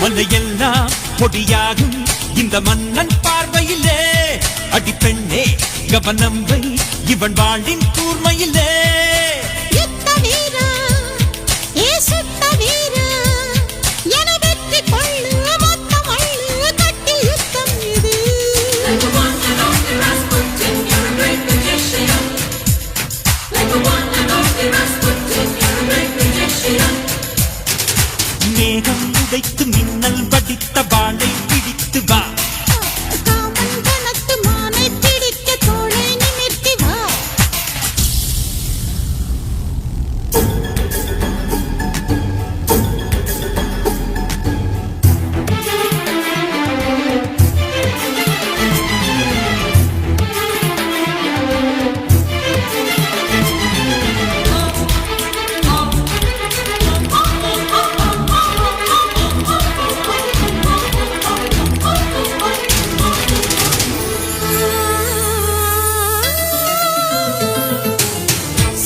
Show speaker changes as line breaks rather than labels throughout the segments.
மலையெல்லாம் பொடியாகும் இந்த மன்னன் பார்வையிலே, அடிப்பெண்ணே கவனம் வை இவன் வாழின் கூர்மையிலே. மேகம் உடைத்து மின்னல் வடித்த வாளை பிடித்து வா,
மானை பிடிக்க தோளை நிமிர்த்தி வா.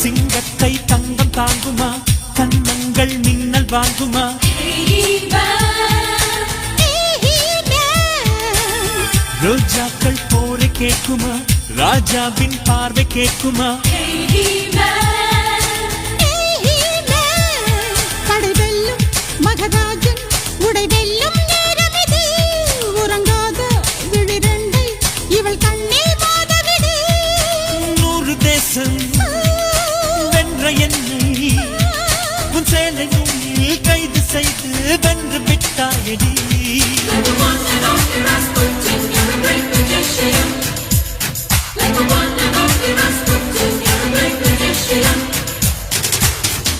சிங்கத்தை தங்கம் தாங்குமா, கண்ணங்கள் மின்னல் வாங்குமா, ரோஜாக்கள் போரை கேட்குமா, ராஜாவின் பார்வை கேட்குமா.
படை வெல்லும் மகராஜன் உடை வெல்லும் நேரமிது, உறங்காத விழிரண்டை இவள் கண்ணில் வாதவிடு.
100 தேசம் வென்ற என்னை உன் சேலை நூலில் கைது செய்து வென்று விட்டாயடி.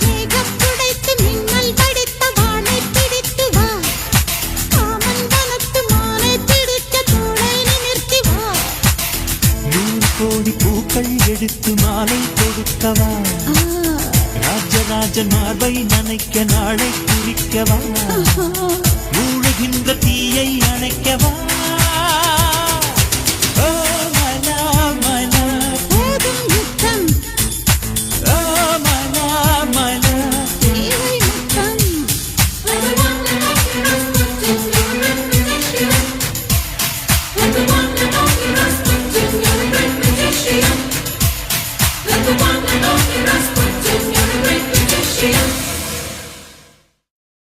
மேகம் துடைத்து மின்னல் வடித்த வாளை பிடித்து வா, காமன் வனத்து மானை பிடிக்க தோளை நிமிர்த்தி வா.
100 கோடி பூக்கள் எடுத்து மாலை கொடுக்கவா, ராஜராஜன் மார்பை நனைக்க நாளை குறிக்கவா, மூழ்கின்ற தீயை